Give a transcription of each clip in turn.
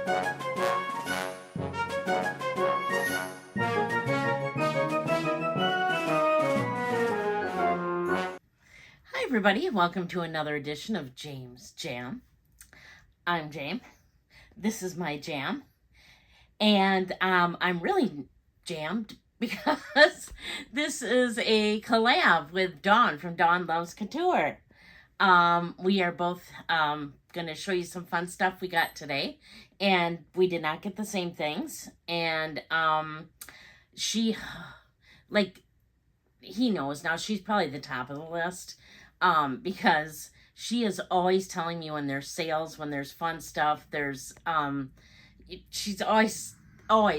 Hi everybody, welcome to another edition of James Jam. I'm Jame. This is my jam. And I'm really jammed because this is a collab with Dawn from Dawn Loves Couture. We are both going to show you some fun stuff we got today. And we did not get the same things. And she, like, he knows now, she's probably the top of the list. Because she is always telling me when there's sales, when there's fun stuff, there's, she's always.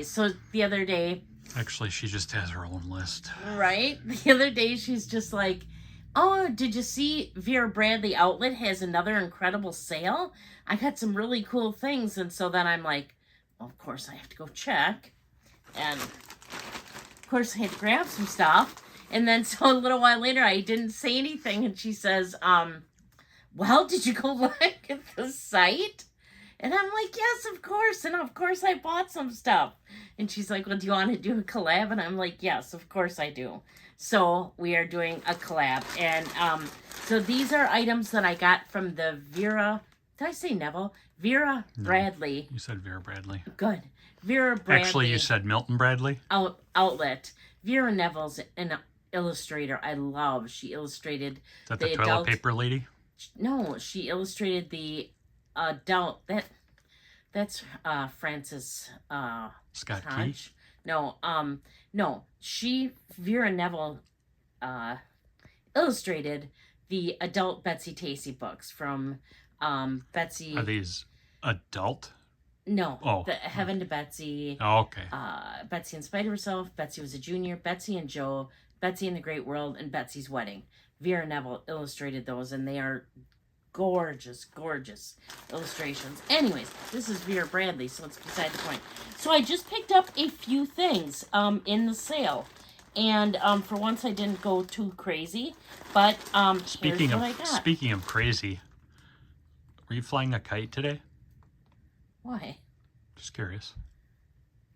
So the other day. Actually, she just has her own list. Right? The other day, she's just like, oh, did you see Vera Bradley Outlet has another incredible sale? I got some really cool things. And so then I'm like, well, of course I have to go check. And of course I had to grab some stuff. And then so a little while later, I didn't say anything. And she says, well, did you go look at the site? And I'm like, yes, of course. And of course I bought some stuff. And she's like, well, do you want to do a collab? And I'm like, yes, of course I do. So we are doing a collab. And so these are items that I got from the Vera, did I say Neville? Vera Bradley. You said Vera Bradley. Good. Vera Bradley. Actually, you said Milton Bradley. Outlet. Vera Neville's an illustrator I love. She illustrated Is that the toilet paper lady? No, she illustrated the adult. That's Frances Scott Key. No, Vera Neville illustrated the adult Betsy Tacy books from Betsy. Are these adult? No. Oh. The Heaven to Betsy. Oh, okay. Betsy in Spite of Herself, Betsy Was a Junior, Betsy and Joe, Betsy in the Great World, and Betsy's Wedding. Vera Neville illustrated those, and they are gorgeous, gorgeous illustrations. Anyways, this is Vera Bradley, so it's beside the point. So I just picked up a few things in the sale. And for once, I didn't go too crazy. But here's what I got. Speaking of crazy, were you flying a kite today? Why? Just curious.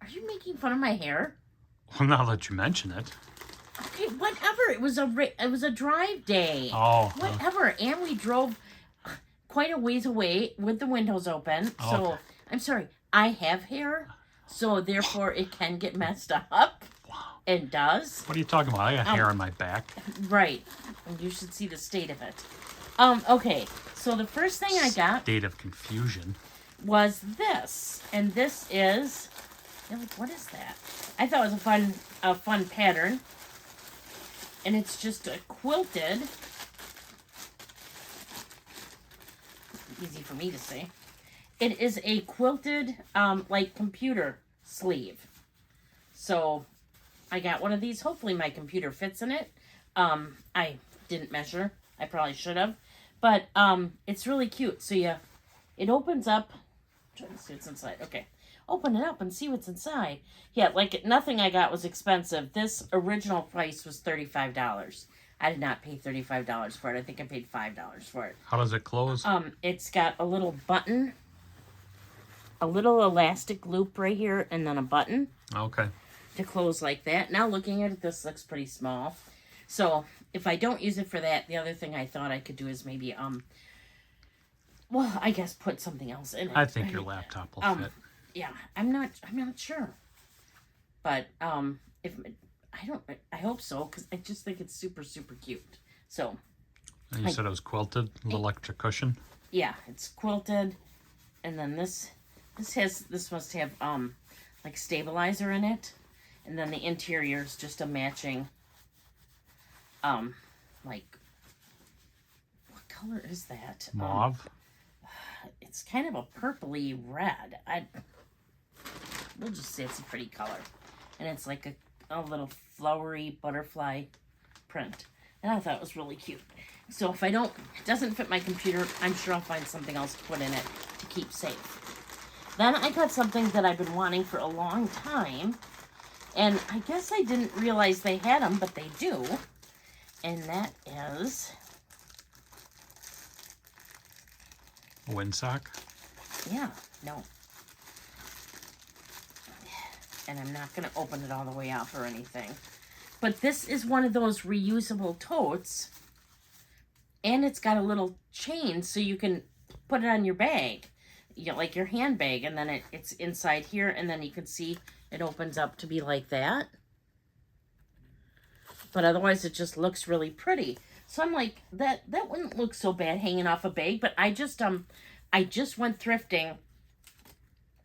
Are you making fun of my hair? Well, now that you mention it. Okay, whatever. It was a drive day. Oh. Whatever. And we drove quite a ways away with the windows open. Oh, so, okay. I'm sorry. I have hair, so therefore it can get messed up. Wow. It does. What are you talking about? I got hair on my back. Right. And you should see the state of it. Okay. So the first thing I got... State of confusion. ...was this. And this is... What is that? I thought it was a fun pattern. And it's just a quilted. Easy for me to say. It is a quilted, like, computer sleeve. So, I got one of these. Hopefully my computer fits in it. I didn't measure. I probably should have. But, it's really cute. So, it opens up. I'm trying to see what's inside. Okay. Open it up and see what's inside. Yeah, like, nothing I got was expensive. This original price was $35. I did not pay $35 for it. I think I paid $5 for it. How does it close? It's got a little button, a little elastic loop right here, and then a button. Okay. To close like that. Now looking at it, this looks pretty small. So, if I don't use it for that, the other thing I thought I could do is maybe, well, I guess put something else in it. I think your laptop will fit. Yeah, I'm not sure. But, I hope so, because I just think it's super, super cute. So. And you said it was quilted, a little extra cushion? Yeah, it's quilted. And then this must have, like, stabilizer in it. And then the interior is just a matching, like, what color is that? Mauve? It's kind of a purpley red. We'll just say it's a pretty color. And it's like a little flowery butterfly print. And I thought it was really cute. So if it doesn't fit my computer, I'm sure I'll find something else to put in it to keep safe. Then I got something that I've been wanting for a long time. And I guess I didn't realize they had them, but they do. And that is... a windsock? Yeah, no. and I'm not going to open it all the way up or anything. But this is one of those reusable totes, and it's got a little chain so you can put it on your bag, like your handbag, and then it's inside here, and then you can see it opens up to be like that. But otherwise it just looks really pretty. So I'm like, that wouldn't look so bad hanging off a bag, but I just went thrifting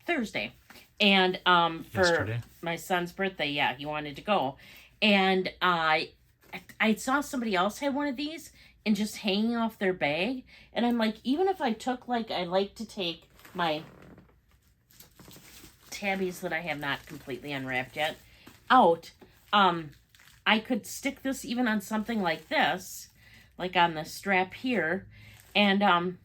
Thursday, and for Yesterday. My son's birthday. Yeah, he wanted to go, and I saw somebody else had one of these and just hanging off their bag, and I'm like, even if I took, like, I like to take my tabbies that I have not completely unwrapped yet out, I could stick this even on something like this, like on the strap here, and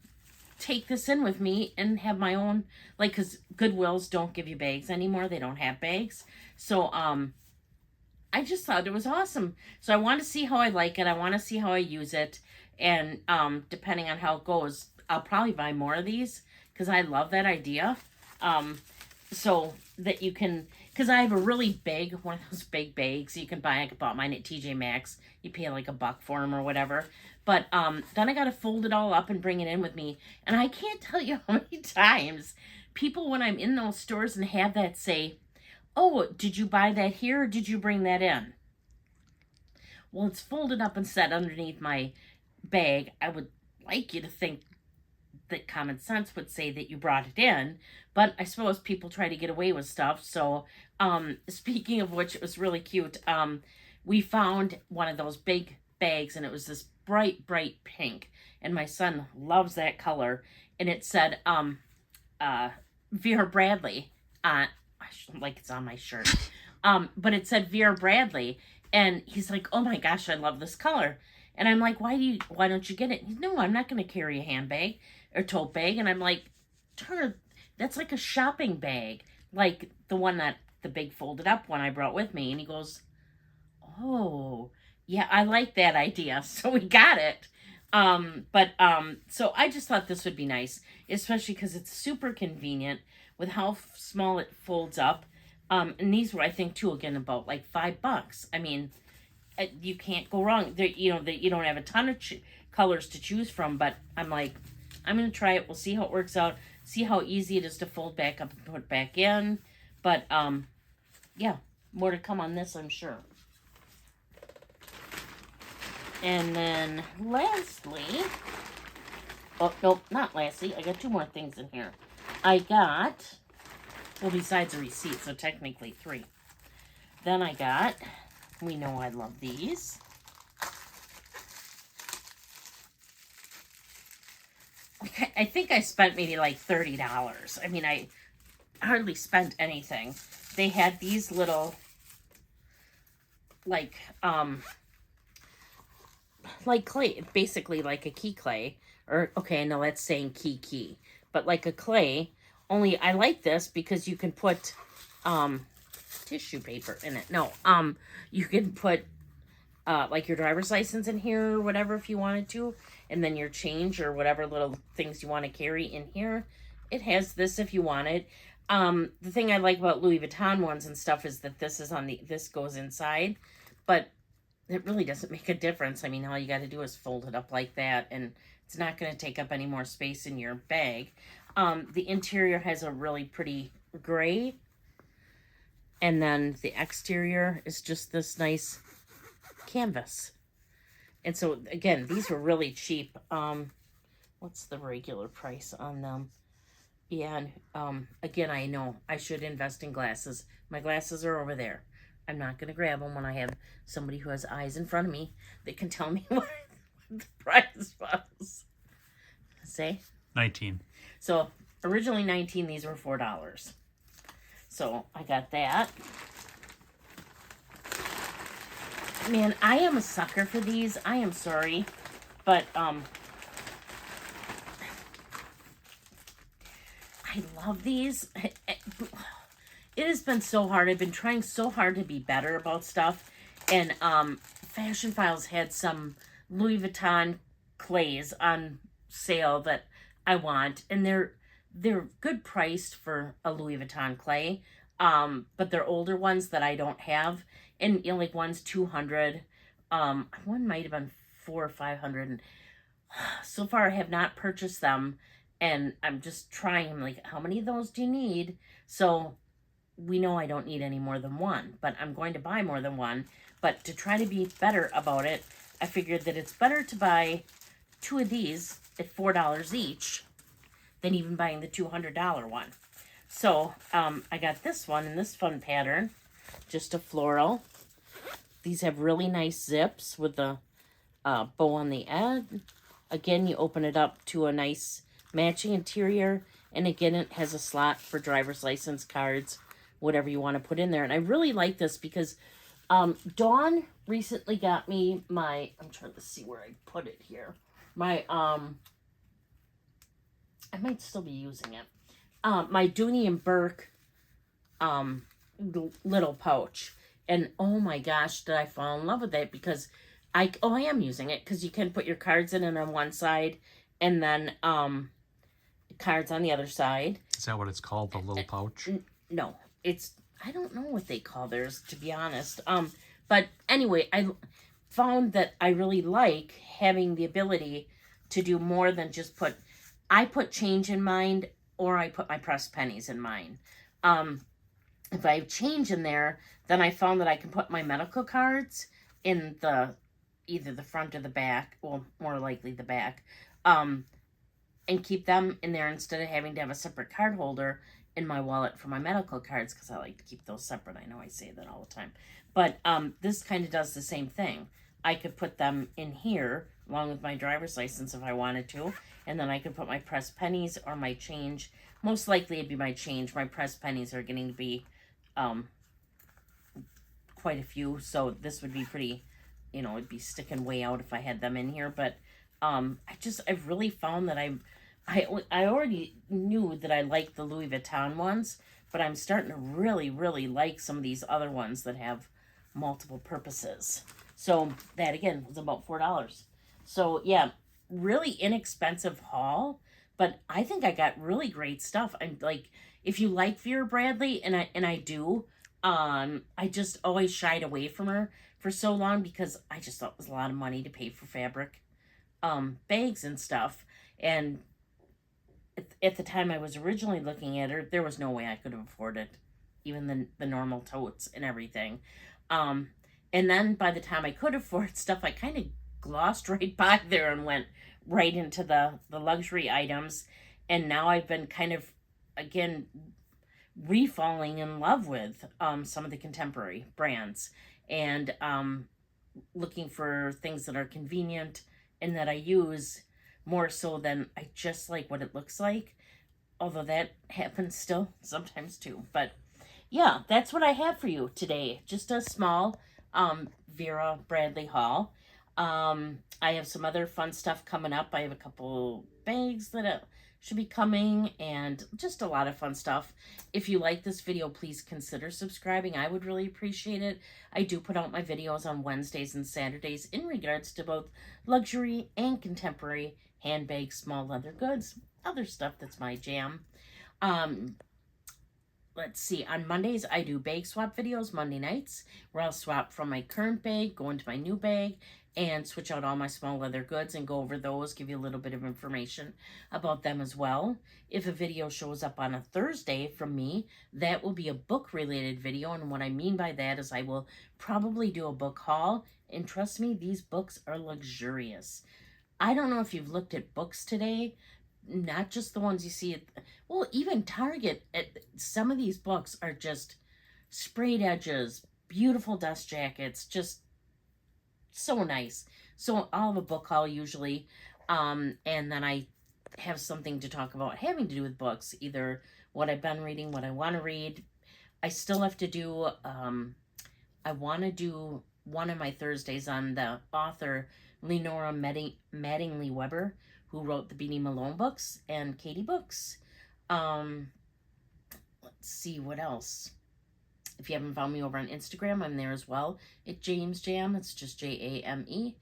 take this in with me and have my own, like, because Goodwills don't give you bags anymore. They don't have bags. So I just thought it was awesome. So I want to see how I like it. I want to see how I use it. And depending on how it goes, I'll probably buy more of these because I love that idea. So that you can, because I have a really big, one of those big bags you can buy. I bought mine at TJ Maxx. You pay like $1 for them or whatever. But then I got to fold it all up and bring it in with me. And I can't tell you how many times people, when I'm in those stores and have that, say, oh, did you buy that here or did you bring that in? Well, it's folded up and set underneath my bag. I would like you to think that common sense would say that you brought it in, but I suppose people try to get away with stuff. So speaking of which, it was really cute. We found one of those big bags, and it was this bright pink, and my son loves that color, and it said Vera Bradley like it's on my shirt, but it said Vera Bradley, and he's like, oh my gosh, I love this color. And I'm like, why don't you get it? No, I'm not going to carry a handbag or tote bag. And I'm like, Turner, that's like a shopping bag, like the one that the big folded up one I brought with me. And he goes, oh yeah, I like that idea. So we got it. So I just thought this would be nice, especially because it's super convenient with how small it folds up. And these were, I think, too, again, about like $5. I mean, you can't go wrong. You don't have a ton of colors to choose from, but I'm like, I'm going to try it. We'll see how it works out. See how easy it is to fold back up and put back in. But, yeah, more to come on this, I'm sure. And then lastly, oh, nope, not lastly. I got 2 more things in here. I got, well, besides a receipt, so technically 3. Then I got, we know I love these. I think I spent maybe like $30. I mean, I hardly spent anything. They had these little, like clay, basically like a key clay, or, okay, no, that's saying key, but like a clay, only I like this because you can put, tissue paper in it. No, you can put, like your driver's license in here or whatever if you wanted to, and then your change or whatever little things you want to carry in here. It has this if you want it. The thing I like about Louis Vuitton ones and stuff is that this is this goes inside, but it really doesn't make a difference. I mean, all you got to do is fold it up like that, and it's not going to take up any more space in your bag. The interior has a really pretty gray, and then the exterior is just this nice canvas. And so, again, these were really cheap. What's the regular price on them? Yeah, and again, I know I should invest in glasses. My glasses are over there. I'm not going to grab them when I have somebody who has eyes in front of me that can tell me what the price was. Say? 19. So, originally 19, these were $4. So, I got that. Man, I am a sucker for these. I am sorry. But, I love these. It has been so hard. I've been trying so hard to be better about stuff. And Fashion Files had some Louis Vuitton clays on sale that I want. And they're good priced for a Louis Vuitton clay. But they're older ones that I don't have. And, you know, like one's 200. One might have been 400 or 500. And so far I have not purchased them. And I'm just trying, like, how many of those do you need? So we know I don't need any more than one, but I'm going to buy more than one. But to try to be better about it, I figured that it's better to buy 2 of these at $4 each than even buying the $200 one. So I got this one in this fun pattern, just a floral. These have really nice zips with the bow on the end. Again, you open it up to a nice matching interior, and again, it has a slot for driver's license cards, whatever you want to put in there. And I really like this because Dawn recently got me my, I'm trying to see where I put it here. My, I might still be using it. My Dooney and Burke little pouch. And oh my gosh, did I fall in love with it, because I am using it, because you can put your cards in it on one side and then cards on the other side. Is that what it's called, the little pouch? No, it's, I don't know what they call theirs, to be honest. But anyway, I found that I really like having the ability to do more than just put, I put change in mine, or I put my pressed pennies in mine. If I have change in there, then I found that I can put my medical cards in the, either the front or the back, well, more likely the back, and keep them in there instead of having to have a separate card holder in my wallet for my medical cards, because I like to keep those separate. I know I say that all the time. But this kind of does the same thing. I could put them in here along with my driver's license if I wanted to, and then I could put my pressed pennies or my change. Most likely it'd be my change. My pressed pennies are getting to be quite a few, so this would be pretty, you know, it'd be sticking way out if I had them in here. But I've really found that I already knew that I liked the Louis Vuitton ones, but I'm starting to really, really like some of these other ones that have multiple purposes. So that, again, was about $4. So yeah, really inexpensive haul, but I think I got really great stuff. I'm like, if you like Vera Bradley, and I do, I just always shied away from her for so long because I just thought it was a lot of money to pay for fabric bags and stuff. And at the time I was originally looking at her, there was no way I could have afforded even the normal totes and everything. And then by the time I could afford stuff, I kind of glossed right by there and went right into the luxury items. And now I've been kind of, again, re-falling in love with some of the contemporary brands, and looking for things that are convenient and that I use more so than I just like what it looks like, although that happens still sometimes too. But yeah, that's what I have for you today. Just a small Vera Bradley haul. I have some other fun stuff coming up. I have a couple bags that should be coming, and just a lot of fun stuff. If you like this video, please consider subscribing. I would really appreciate it. I do put out my videos on Wednesdays and Saturdays in regards to both luxury and contemporary handbags, small leather goods, other stuff that's my jam. Let's see, on Mondays I do bag swap videos, Monday nights, where I'll swap from my current bag, go into my new bag, and switch out all my small leather goods and go over those, give you a little bit of information about them as well. If a video shows up on a Thursday from me, that will be a book-related video, and what I mean by that is I will probably do a book haul, and trust me, these books are luxurious. I don't know if you've looked at books today, not just the ones you see at, well, even Target. Some of these books are just sprayed edges, beautiful dust jackets, just so nice. So I'll have a book haul usually, and then I have something to talk about having to do with books, either what I've been reading, what I want to read. I still have to do, I want to do one of my Thursdays on the author Lenora Mattingly Weber, who wrote the Beanie Malone books and Katie books. Let's see what else. If you haven't found me over on Instagram, I'm there as well. It's James Jam. It's just JAME_S_Jam.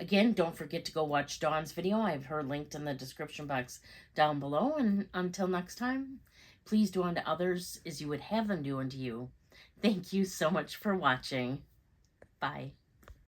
Again, don't forget to go watch Dawn's video. I have her linked in the description box down below. And until next time, please do unto others as you would have them do unto you. Thank you so much for watching. Bye.